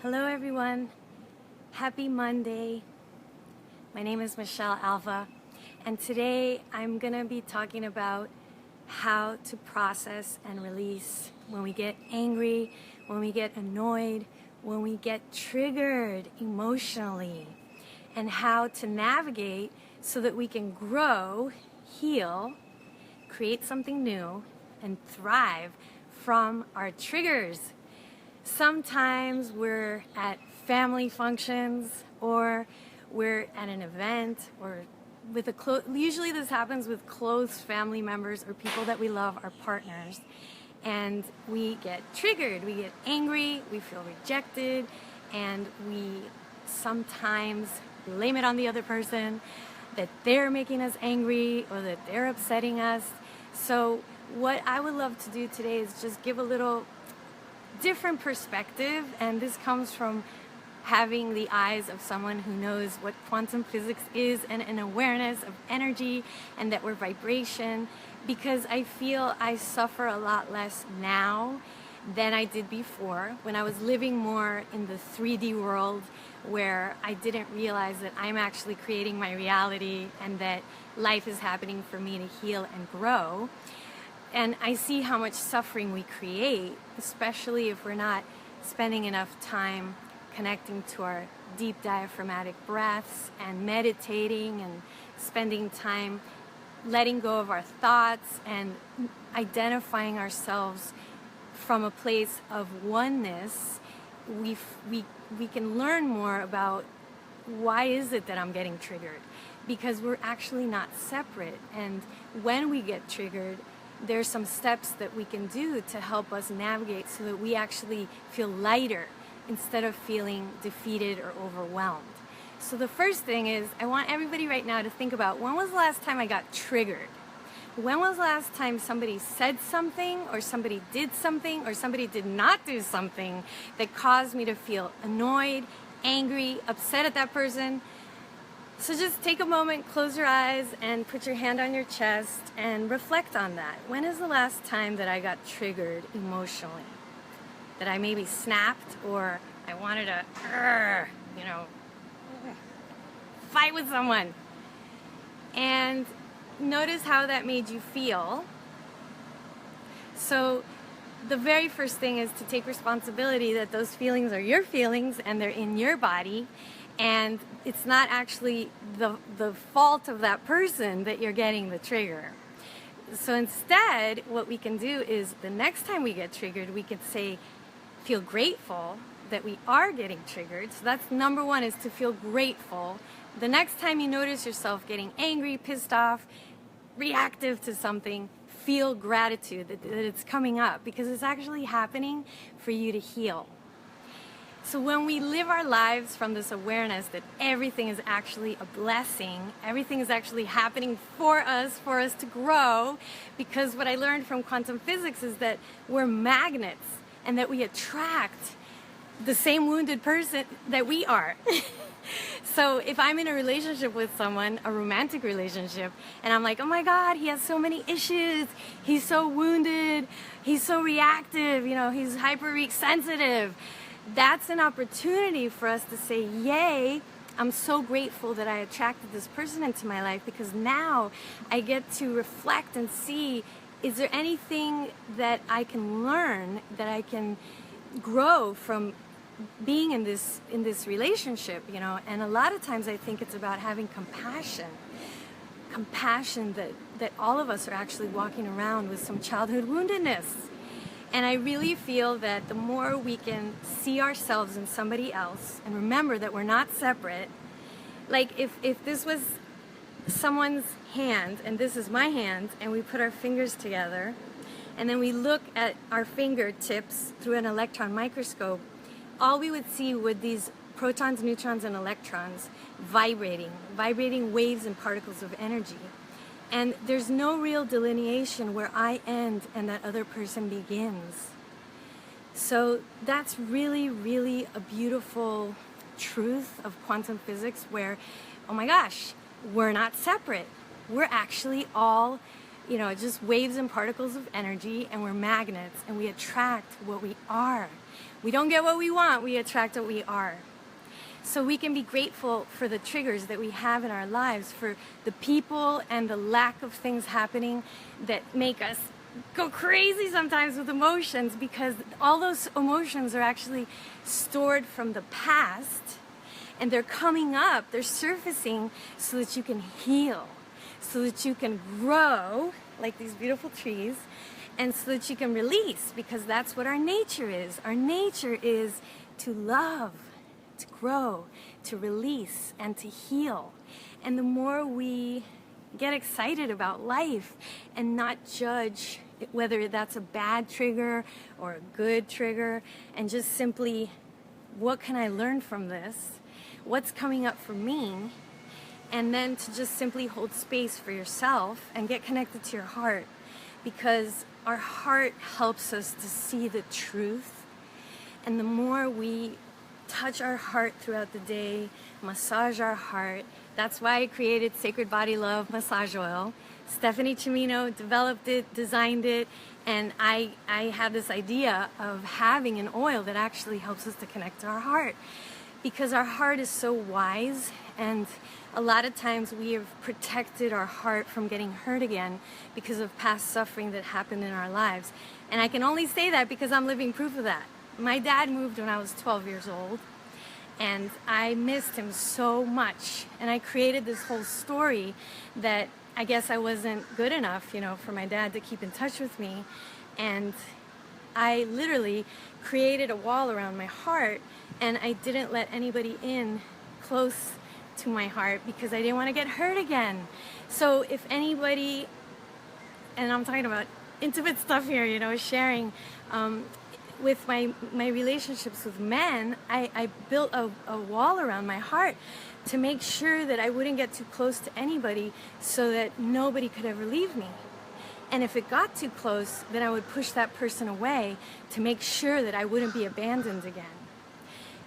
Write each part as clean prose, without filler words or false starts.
Hello everyone, happy Monday. My name is Michelle Alva, and today I'm gonna be talking about how to process and release when we get angry, when we get annoyed, when we get triggered emotionally, and how to navigate so that we can grow, heal, create something new, and thrive from our triggers. Sometimes we're at family functions, or we're at an event, or with usually this happens with close family members or people that we love, our partners, and we get triggered, we get angry, we feel rejected, and we sometimes blame it on the other person, that they're making us angry or that they're upsetting us. So what I would love to do today is just give a little different perspective, and this comes from having the eyes of someone who knows what quantum physics is, and an awareness of energy and that we're vibration, because I feel I suffer a lot less now than I did before when I was living more in the 3D world, where I didn't realize that I'm actually creating my reality and that life is happening for me to heal and grow. And I see how much suffering we create, especially if we're not spending enough time connecting to our deep diaphragmatic breaths and meditating and spending time letting go of our thoughts and identifying ourselves from a place of oneness. We can learn more about why is it that I'm getting triggered, because we're actually not separate. And when we get triggered, there's some steps that we can do to help us navigate so that we actually feel lighter instead of feeling defeated or overwhelmed. So the first thing is, I want everybody right now to think about, when was the last time I got triggered? When was the last time somebody said something, or somebody did something, or somebody did not do something that caused me to feel annoyed, angry, upset at that person? So just take a moment, close your eyes, and put your hand on your chest and reflect on that. When is the last time that I got triggered emotionally? That I maybe snapped, or I wanted to, fight with someone. And notice how that made you feel. So the very first thing is to take responsibility that those feelings are your feelings and they're in your body. And it's not actually the fault of that person that you're getting the trigger. So instead, what we can do is, the next time we get triggered, we can feel grateful that we are getting triggered. So that's number one, is to feel grateful. The next time you notice yourself getting angry, pissed off, reactive to something, feel gratitude that it's coming up, because it's actually happening for you to heal. So when we live our lives from this awareness that everything is actually a blessing, everything is actually happening for us to grow, because what I learned from quantum physics is that we're magnets and that we attract the same wounded person that we are. So if I'm in a relationship with someone, a romantic relationship, and I'm like, oh my God, he has so many issues, he's so wounded, he's so reactive, he's hyper sensitive, that's an opportunity for us to say, yay, I'm so grateful that I attracted this person into my life, because now I get to reflect and see, is there anything that I can learn, that I can grow from being in this relationship, And a lot of times I think it's about having compassion that all of us are actually walking around with some childhood woundedness. And I really feel that the more we can see ourselves in somebody else and remember that we're not separate, like if this was someone's hand and this is my hand, and we put our fingers together and then we look at our fingertips through an electron microscope, all we would see would these protons, neutrons, and electrons vibrating waves and particles of energy. And there's no real delineation where I end and that other person begins. So that's really, really a beautiful truth of quantum physics, where, oh my gosh, we're not separate. We're actually all, just waves and particles of energy, and we're magnets, and we attract what we are. We don't get what we want, we attract what we are. So we can be grateful for the triggers that we have in our lives, for the people and the lack of things happening that make us go crazy sometimes with emotions, because all those emotions are actually stored from the past, and they're coming up, they're surfacing so that you can heal, so that you can grow like these beautiful trees, and so that you can release, because that's what our nature is. Our nature is to love, to grow, to release, and to heal. And the more we get excited about life and not judge whether that's a bad trigger or a good trigger, and just simply, what can I learn from this? What's coming up for me? And then to just simply hold space for yourself and get connected to your heart, because our heart helps us to see the truth. And the more we touch our heart throughout the day, massage our heart. That's why I created Sacred Body Love Massage Oil. Stephanie Chimino developed it, designed it, and I had this idea of having an oil that actually helps us to connect to our heart, because our heart is so wise, and a lot of times we have protected our heart from getting hurt again because of past suffering that happened in our lives. And I can only say that because I'm living proof of that. My dad moved when I was 12 years old, and I missed him so much. And I created this whole story that I guess I wasn't good enough, for my dad to keep in touch with me. And I literally created a wall around my heart, and I didn't let anybody in close to my heart because I didn't want to get hurt again. So if anybody, and I'm talking about intimate stuff here, sharing, with my relationships with men, I built a wall around my heart to make sure that I wouldn't get too close to anybody, so that nobody could ever leave me. And if it got too close, then I would push that person away to make sure that I wouldn't be abandoned again.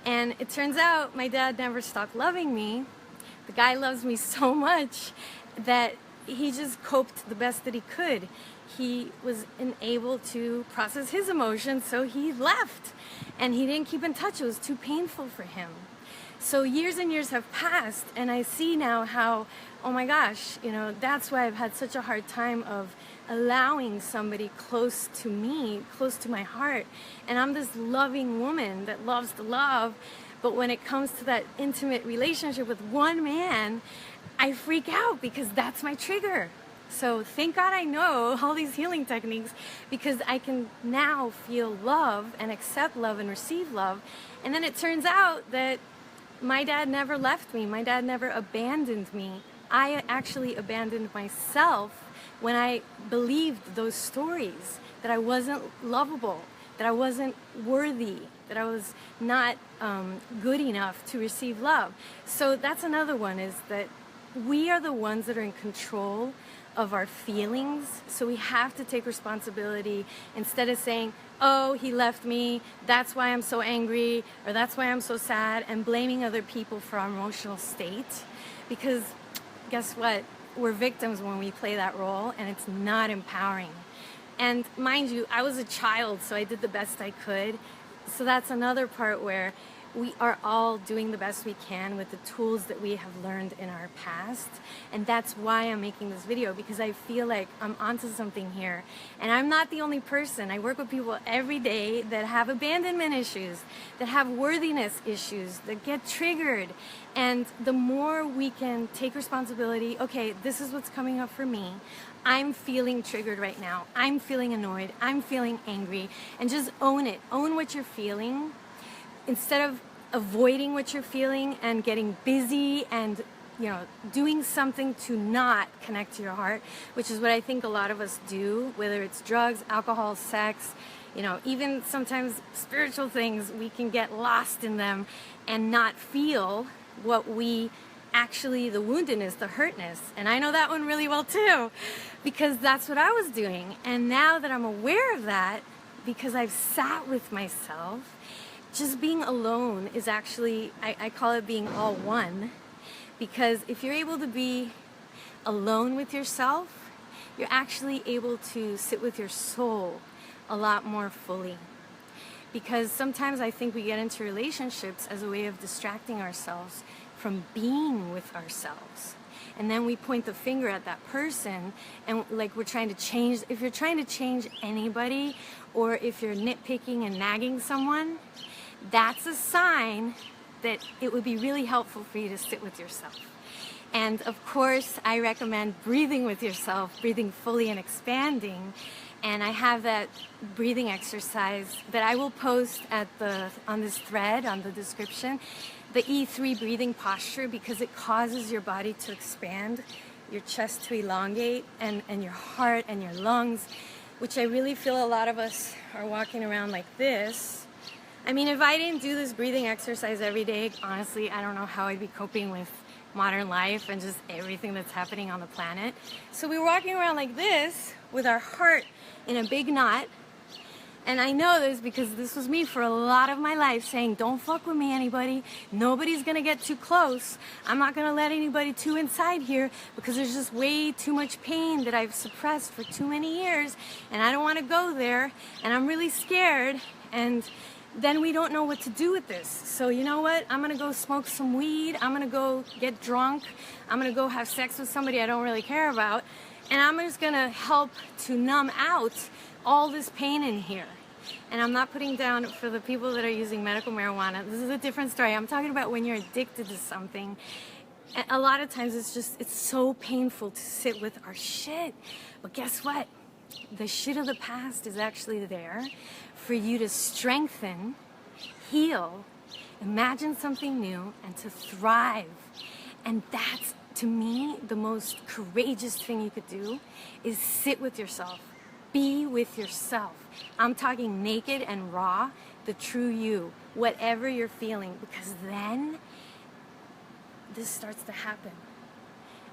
And it turns out my dad never stopped loving me. The guy loves me so much that he just coped the best that he could. He was unable to process his emotions, so he left. And he didn't keep in touch. It was too painful for him. So years and years have passed, and I see now how, oh my gosh, that's why I've had such a hard time of allowing somebody close to me, close to my heart. And I'm this loving woman that loves to love, but when it comes to that intimate relationship with one man, I freak out because that's my trigger. So thank God I know all these healing techniques, because I can now feel love and accept love and receive love. And then it turns out that my dad never left me. My dad never abandoned me. I actually abandoned myself when I believed those stories, that I wasn't lovable, that I wasn't worthy, that I was not good enough to receive love. So that's another one, is that we are the ones that are in control of our feelings. So we have to take responsibility, instead of saying, oh, he left me, that's why I'm so angry, or that's why I'm so sad, and blaming other people for our emotional state. Because guess what? We're victims when we play that role, and it's not empowering. And mind you, I was a child, so I did the best I could. So that's another part where we are all doing the best we can with the tools that we have learned in our past. And that's why I'm making this video, because I feel like I'm onto something here. And I'm not the only person. I work with people every day that have abandonment issues, that have worthiness issues, that get triggered. And the more we can take responsibility, okay, this is what's coming up for me. I'm feeling triggered right now. I'm feeling annoyed. I'm feeling angry. And just own it. Own what you're feeling, instead of avoiding what you're feeling and getting busy and doing something to not connect to your heart, which is what I think a lot of us do, whether it's drugs, alcohol, sex, even sometimes spiritual things. We can get lost in them and not feel what we actually, the woundedness, the hurtness. And I know that one really well too, because that's what I was doing. And now that I'm aware of that, because I've sat with myself, just being alone is actually, I call it being all one, because if you're able to be alone with yourself, you're actually able to sit with your soul a lot more fully. Because sometimes I think we get into relationships as a way of distracting ourselves from being with ourselves. And then we point the finger at that person, and like we're trying to change. If you're trying to change anybody, or if you're nitpicking and nagging someone, that's a sign that it would be really helpful for you to sit with yourself. And of course, I recommend breathing with yourself, breathing fully and expanding. And I have that breathing exercise that I will post on this thread, on the description, the E3 breathing posture, because it causes your body to expand, your chest to elongate, and your heart and your lungs, which I really feel a lot of us are walking around like this. I mean, if I didn't do this breathing exercise every day, honestly, I don't know how I'd be coping with modern life and just everything that's happening on the planet. So we're walking around like this with our heart in a big knot. And I know this because this was me for a lot of my life, saying, don't fuck with me, anybody. Nobody's gonna get too close. I'm not gonna let anybody too inside here because there's just way too much pain that I've suppressed for too many years, and I don't wanna go there, and I'm really scared. And then we don't know what to do with this. So you know what? I'm gonna go smoke some weed. I'm gonna go get drunk. I'm gonna go have sex with somebody I don't really care about. And I'm just gonna help to numb out all this pain in here. And I'm not putting down for the people that are using medical marijuana. This is a different story. I'm talking about when you're addicted to something. A lot of times it's so painful to sit with our shit. But guess what? The shit of the past is actually there for you to strengthen, heal, imagine something new, and to thrive. And that's, to me, the most courageous thing you could do is sit with yourself. Be with yourself. I'm talking naked and raw, the true you, whatever you're feeling, because then this starts to happen.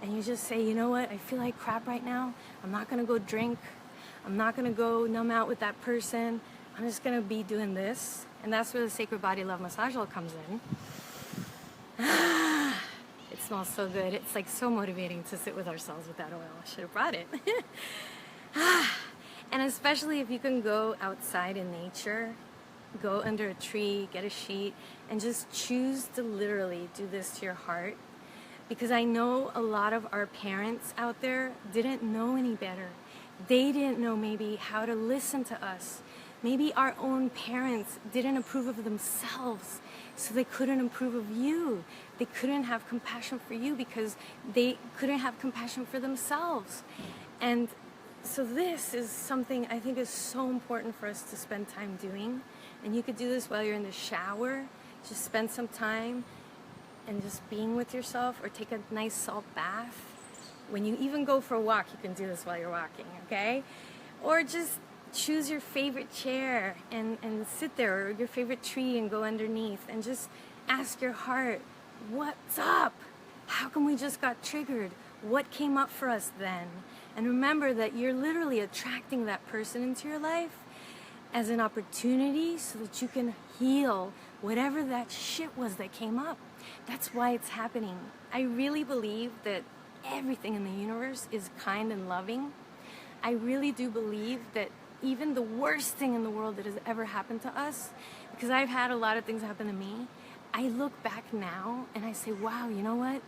And you just say, you know what, I feel like crap right now. I'm not gonna go drink. I'm not gonna go numb out with that person. I'm just gonna be doing this. And that's where the Sacred Body Love Massage Oil comes in. It smells so good. It's like so motivating to sit with ourselves with that oil. I should have brought it. And especially if you can go outside in nature, go under a tree, get a sheet, and just choose to literally do this to your heart. Because I know a lot of our parents out there didn't know any better. They didn't know maybe how to listen to us. Maybe our own parents didn't approve of themselves, so they couldn't approve of you. They couldn't have compassion for you because they couldn't have compassion for themselves. And so this is something I think is so important for us to spend time doing. And you could do this while you're in the shower. Just spend some time and just being with yourself, or take a nice salt bath. When you even go for a walk, you can do this while you're walking, okay? Or just choose your favorite chair and sit there, or your favorite tree and go underneath, and just ask your heart, what's up? How come we just got triggered? What came up for us then? And remember that you're literally attracting that person into your life as an opportunity so that you can heal whatever that shit was that came up. That's why it's happening. I really believe that everything in the universe is kind and loving. I really do believe that even the worst thing in the world that has ever happened to us, because I've had a lot of things happen to me, I look back now and I say, wow, you know what?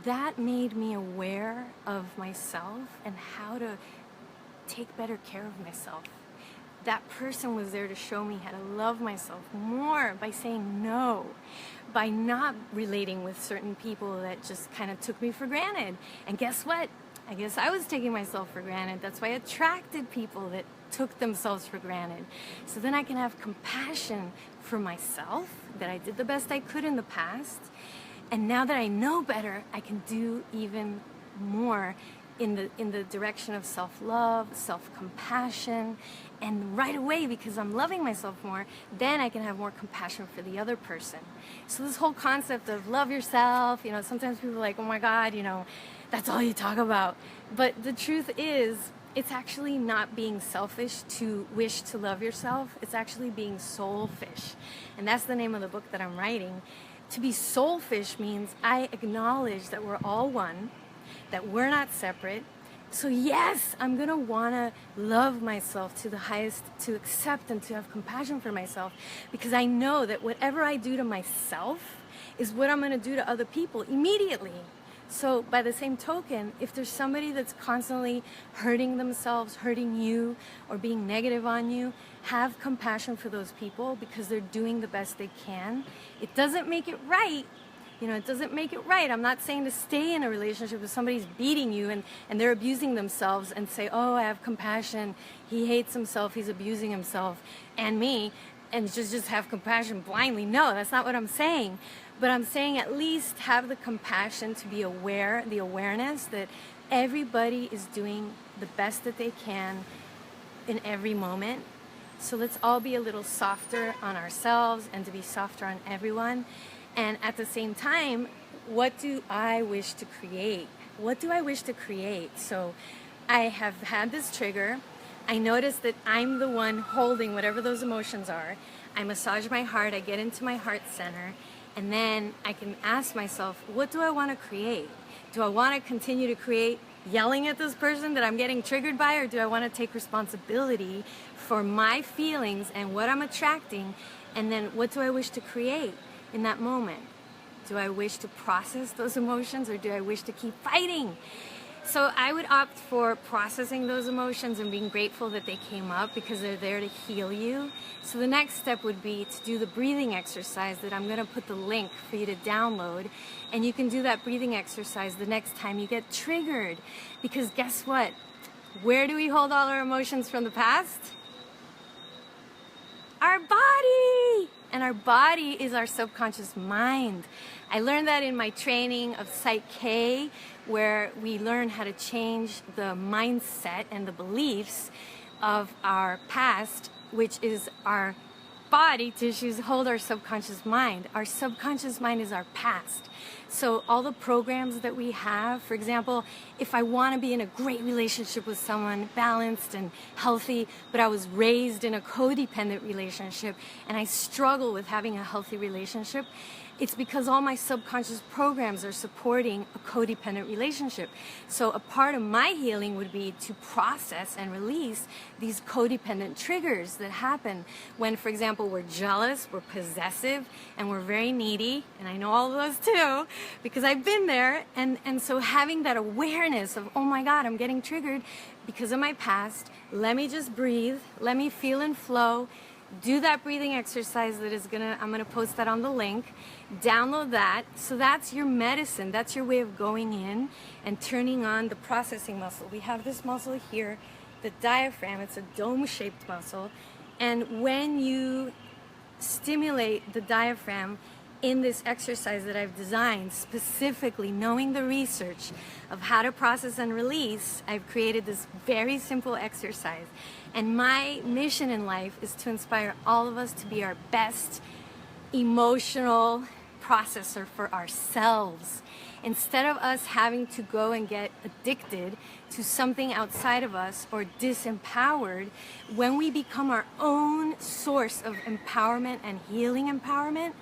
That made me aware of myself and how to take better care of myself. That person was there to show me how to love myself more by saying no, by not relating with certain people that just kind of took me for granted. And guess what? I guess I was taking myself for granted. That's why I attracted people that took themselves for granted. So then I can have compassion for myself, that I did the best I could in the past. And now that I know better, I can do even more in the direction of self-love, self-compassion. And right away, because I'm loving myself more, then I can have more compassion for the other person. So this whole concept of love yourself, you know, sometimes people are like, oh my God, you know, that's all you talk about. But the truth is, it's actually not being selfish to wish to love yourself. It's actually being soulfish. And that's the name of the book that I'm writing. To be soulfish means I acknowledge that we're all one, that we're not separate. So yes, I'm gonna wanna love myself to the highest, to accept and to have compassion for myself, because I know that whatever I do to myself is what I'm gonna do to other people immediately. So by the same token, if there's somebody that's constantly hurting themselves, hurting you, or being negative on you, have compassion for those people because they're doing the best they can. It doesn't make it right. It doesn't make it right. I'm not saying to stay in a relationship if somebody's beating you and they're abusing themselves and say, oh, I have compassion. He hates himself. He's abusing himself and me. And just have compassion blindly. No, that's not what I'm saying. But I'm saying at least have the compassion to be aware, the awareness that everybody is doing the best that they can in every moment. So let's all be a little softer on ourselves and to be softer on everyone. And at the same time, what do I wish to create? What do I wish to create? So I have had this trigger. I notice that I'm the one holding whatever those emotions are. I massage my heart, I get into my heart center, and then I can ask myself, what do I want to create? Do I want to continue to create yelling at this person that I'm getting triggered by, or do I want to take responsibility for my feelings and what I'm attracting, and then what do I wish to create in that moment? Do I wish to process those emotions, or do I wish to keep fighting? So I would opt for processing those emotions and being grateful that they came up, because they're there to heal you. So the next step would be to do the breathing exercise that I'm going to put the link for you to download. And you can do that breathing exercise the next time you get triggered. Because guess what? Where do we hold all our emotions from the past? Our body! And our body is our subconscious mind. I learned that in my training of Psych K, where we learn how to change the mindset and the beliefs of our past, which is our body tissues hold our subconscious mind. Our subconscious mind is our past. So all the programs that we have, for example, if I want to be in a great relationship with someone, balanced and healthy, but I was raised in a codependent relationship and I struggle with having a healthy relationship, it's because all my subconscious programs are supporting a codependent relationship. So a part of my healing would be to process and release these codependent triggers that happen when, for example, we're jealous, we're possessive, and we're very needy. And I know all of those too, because I've been there. And so having that awareness of, oh my God, I'm getting triggered because of my past. Let me just breathe. Let me feel and flow. Do that breathing exercise that is I'm gonna post that on the link. Download that. So that's your medicine. That's your way of going in and turning on the processing muscle. We have this muscle here, the diaphragm. It's a dome-shaped muscle. And when you stimulate the diaphragm in this exercise that I've designed, specifically knowing the research of how to process and release, I've created this very simple exercise. And my mission in life is to inspire all of us to be our best emotional processor for ourselves. Instead of us having to go and get addicted to something outside of us or disempowered, when we become our own source of empowerment and healing empowerment,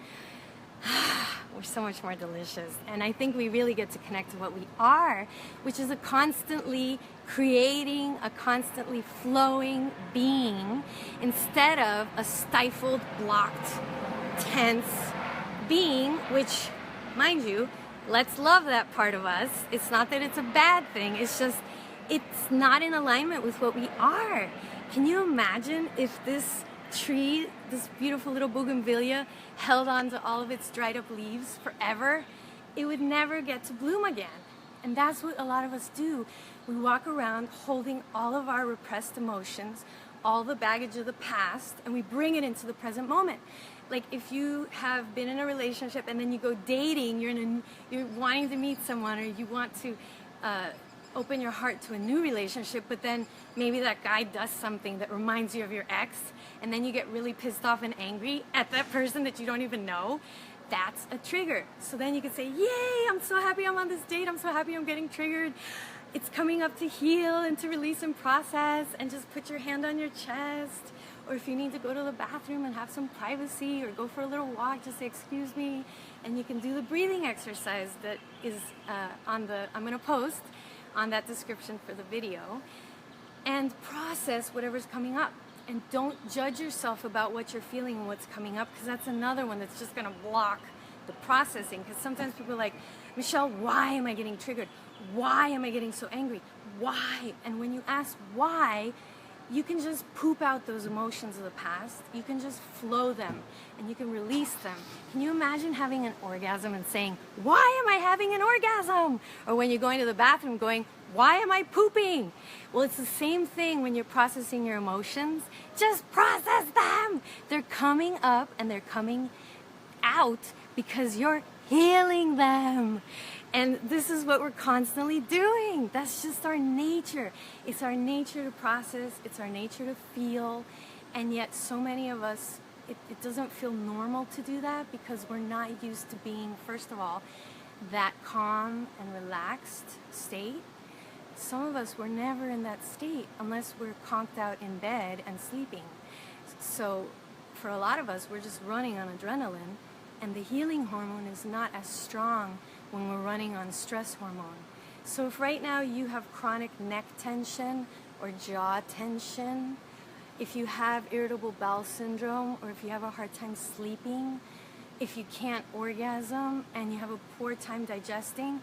we're so much more delicious. And I think we really get to connect to what we are, which is a constantly creating, a constantly flowing being, instead of a stifled, blocked, tense being, which, mind you, let's love that part of us. It's not that it's a bad thing, it's just it's not in alignment with what we are. Can you imagine if this tree, this beautiful little bougainvillea, held on to all of its dried up leaves forever? It would never get to bloom again. And that's what a lot of us do. We walk around holding all of our repressed emotions, all the baggage of the past, and we bring it into the present moment. Like if you have been in a relationship and then you go dating, you're wanting to meet someone, or you want to open your heart to a new relationship, but then maybe that guy does something that reminds you of your ex, and then you get really pissed off and angry at that person that you don't even know. That's a trigger. So then you can say, yay, I'm so happy I'm on this date. I'm so happy I'm getting triggered. It's coming up to heal and to release and process, and just put your hand on your chest. Or if you need to go to the bathroom and have some privacy, or go for a little walk, just say, excuse me. And you can do the breathing exercise that is I'm going to post on that description for the video and process whatever's coming up. And don't judge yourself about what you're feeling and what's coming up, because that's another one that's just going to block the processing. Because sometimes people are like, Michelle, why am I getting triggered? Why am I getting so angry? Why? And when you ask why, you can just poop out those emotions of the past. You can just flow them and you can release them. Can you imagine having an orgasm and saying, why am I having an orgasm? Or when you're going to the bathroom going, why am I pooping? Well, it's the same thing when you're processing your emotions. Just process them. They're coming up and they're coming out because you're healing them. And this is what we're constantly doing. That's just our nature. It's our nature to process. It's our nature to feel. And yet so many of us, it doesn't feel normal to do that because we're not used to being, first of all, that calm and relaxed state. Some of us were never in that state unless we're conked out in bed and sleeping. So for a lot of us, we're just running on adrenaline, and the healing hormone is not as strong when we're running on stress hormone. So if right now you have chronic neck tension or jaw tension, if you have irritable bowel syndrome, or if you have a hard time sleeping, if you can't orgasm and you have a poor time digesting,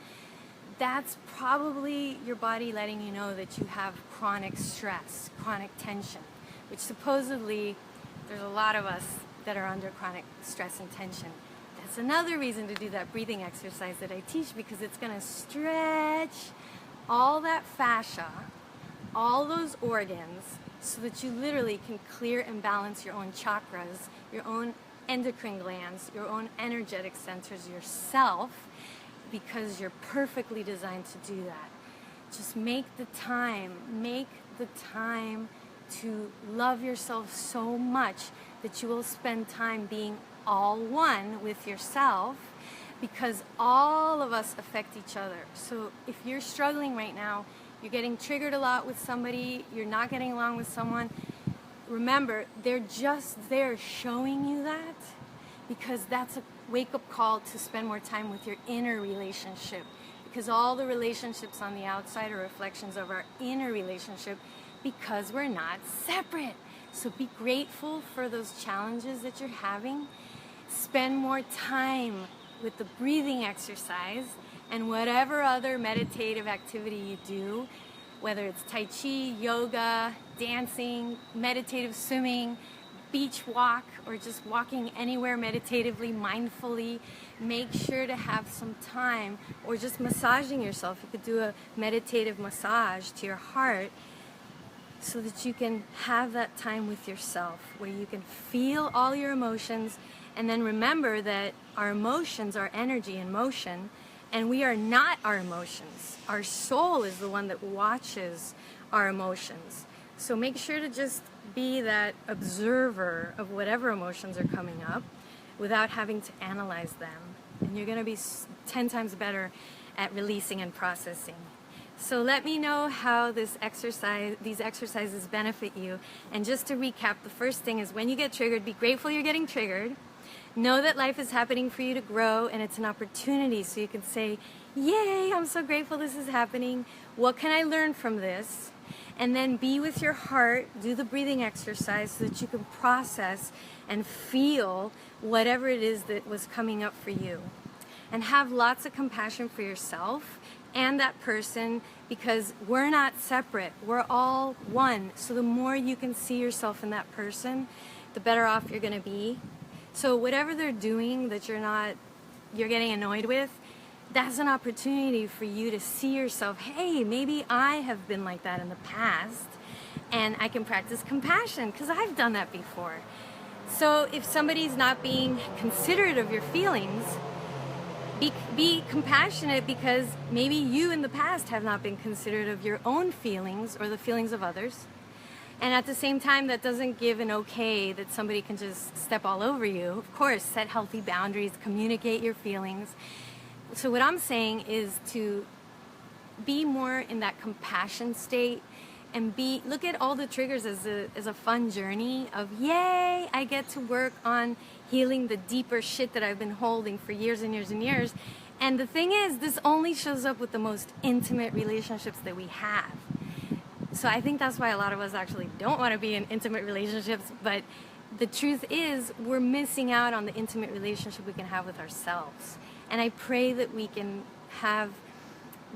that's probably your body letting you know that you have chronic stress, chronic tension, which supposedly there's a lot of us that are under chronic stress and tension. That's another reason to do that breathing exercise that I teach, because it's going to stretch all that fascia, all those organs, so that you literally can clear and balance your own chakras, your own endocrine glands, your own energetic centers yourself, because you're perfectly designed to do that. Just make the time to love yourself so much that you will spend time being all one with yourself, because all of us affect each other. So if you're struggling right now, you're getting triggered a lot with somebody, you're not getting along with someone, remember, they're just there showing you that, because that's a wake-up call to spend more time with your inner relationship, because all the relationships on the outside are reflections of our inner relationship, because we're not separate. So be grateful for those challenges that you're having. Spend more time with the breathing exercise and whatever other meditative activity you do, whether it's Tai Chi, yoga, dancing, meditative swimming, beach walk, or just walking anywhere meditatively, mindfully. Make sure to have some time, or just massaging yourself. You could do a meditative massage to your heart so that you can have that time with yourself where you can feel all your emotions. And then remember that our emotions are energy in motion, and we are not our emotions. Our soul is the one that watches our emotions. So make sure to just be that observer of whatever emotions are coming up without having to analyze them. And you're going to be 10 times better at releasing and processing. So let me know how these exercises benefit you. And just to recap, the first thing is when you get triggered, be grateful you're getting triggered. Know that life is happening for you to grow, and it's an opportunity, so you can say, yay, I'm so grateful this is happening. What can I learn from this? And then be with your heart, do the breathing exercise so that you can process and feel whatever it is that was coming up for you. And have lots of compassion for yourself and that person, because we're not separate. We're all one. So the more you can see yourself in that person, the better off you're going to be. So whatever they're doing that you're getting annoyed with, that's an opportunity for you to see yourself, hey, maybe I have been like that in the past, and I can practice compassion because I've done that before. So if somebody's not being considerate of your feelings, be compassionate, because maybe you in the past have not been considerate of your own feelings or the feelings of others. And at the same time, that doesn't give an okay that somebody can just step all over you. Of course, set healthy boundaries, communicate your feelings. So what I'm saying is to be more in that compassion state, and look at all the triggers as a fun journey of, yay, I get to work on healing the deeper shit that I've been holding for years and years and years. And the thing is, this only shows up with the most intimate relationships that we have. So I think that's why a lot of us actually don't want to be in intimate relationships, but the truth is we're missing out on the intimate relationship we can have with ourselves. And I pray that we can have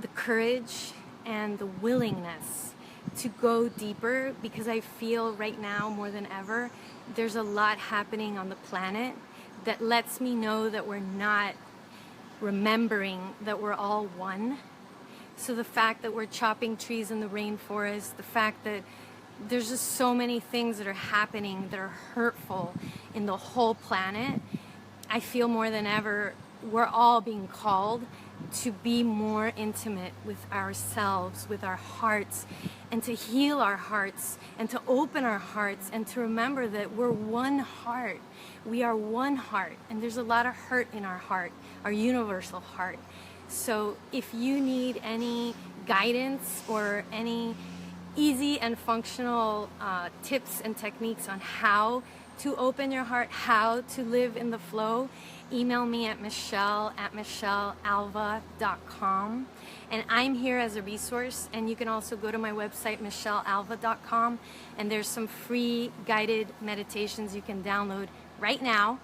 the courage and the willingness to go deeper, because I feel right now more than ever there's a lot happening on the planet that lets me know that we're not remembering that we're all one. So the fact that we're chopping trees in the rainforest, the fact that there's just so many things that are happening that are hurtful in the whole planet, I feel more than ever we're all being called to be more intimate with ourselves, with our hearts, and to heal our hearts, and to open our hearts, and to remember that we're one heart. We are one heart, and there's a lot of hurt in our heart, our universal heart. So if you need any guidance or any easy and functional tips and techniques on how to open your heart, how to live in the flow, email me at michellealva.com. And I'm here as a resource, and you can also go to my website, michellealva.com, and there's some free guided meditations you can download right now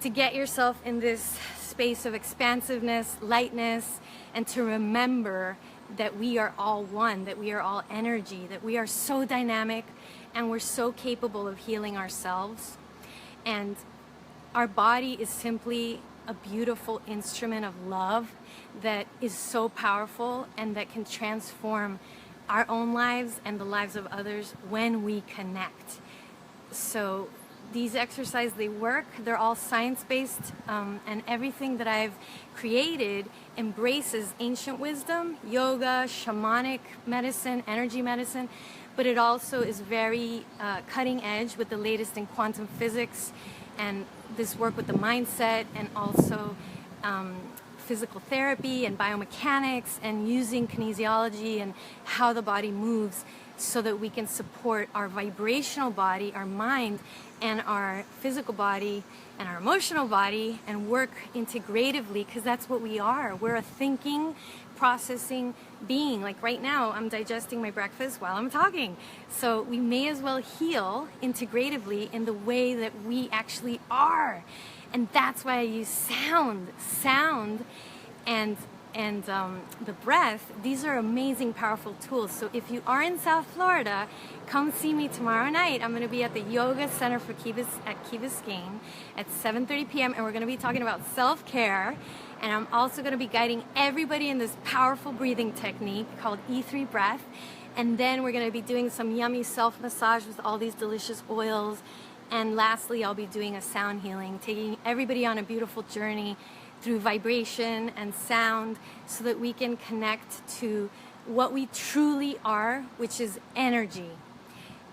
to get yourself in this space of expansiveness, lightness, and to remember that we are all one, that we are all energy, that we are so dynamic, and we're so capable of healing ourselves. And our body is simply a beautiful instrument of love that is so powerful and that can transform our own lives and the lives of others when we connect. So these exercises, they work. They're all science-based, and everything that I've created embraces ancient wisdom, yoga, shamanic medicine, energy medicine, but it also is very cutting edge with the latest in quantum physics and this work with the mindset, and also physical therapy and biomechanics, and using kinesiology and how the body moves so that we can support our vibrational body, our mind, and our physical body and our emotional body, and work integratively, because that's what we are. We're a thinking, processing being. Like right now, I'm digesting my breakfast while I'm talking. So we may as well heal integratively in the way that we actually are. And that's why I use sound and the breath. These are amazing, powerful tools. So if you are in South Florida, come see me tomorrow night. I'm going to be at the Yoga Center for Key Biscayne at 7:30 p.m. and we're going to be talking about self-care. And I'm also going to be guiding everybody in this powerful breathing technique called E3 breath. And then we're going to be doing some yummy self-massage with all these delicious oils. And lastly, I'll be doing a sound healing, taking everybody on a beautiful journey through vibration and sound so that we can connect to what we truly are, which is energy.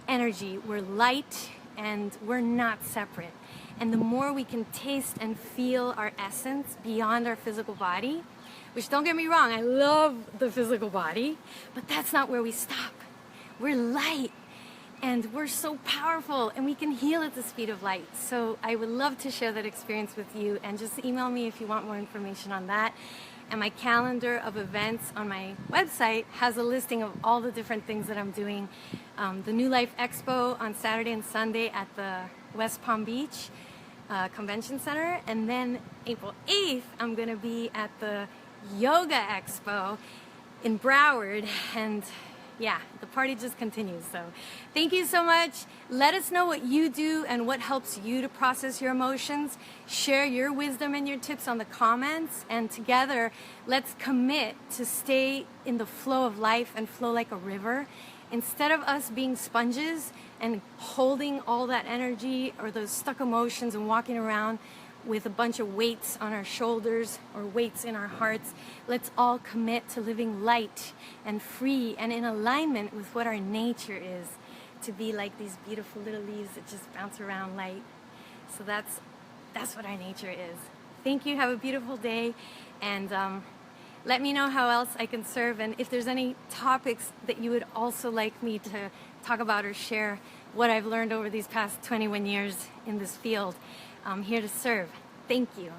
Energy. We're light and we're not separate. And the more we can taste and feel our essence beyond our physical body, which, don't get me wrong, I love the physical body, but that's not where we stop. We're light. And we're so powerful, and we can heal at the speed of light. So I would love to share that experience with you, and just email me if you want more information on that. And my calendar of events on my website has a listing of all the different things that I'm doing. The New Life Expo on Saturday and Sunday at the West Palm Beach Convention Center. And then April 8th, I'm gonna be at the Yoga Expo in Broward, and yeah, the party just continues. So thank you so much. Let us know what you do and what helps you to process your emotions. Share your wisdom and your tips on the comments, and together let's commit to stay in the flow of life and flow like a river, instead of us being sponges and holding all that energy or those stuck emotions and walking around with a bunch of weights on our shoulders or weights in our hearts. Let's all commit to living light and free and in alignment with what our nature is, to be like these beautiful little leaves that just bounce around light. So that's what our nature is. Thank you. Have a beautiful day, and let me know how else I can serve, and if there's any topics that you would also like me to talk about or share what I've learned over these past 21 years in this field. I'm here to serve. Thank you.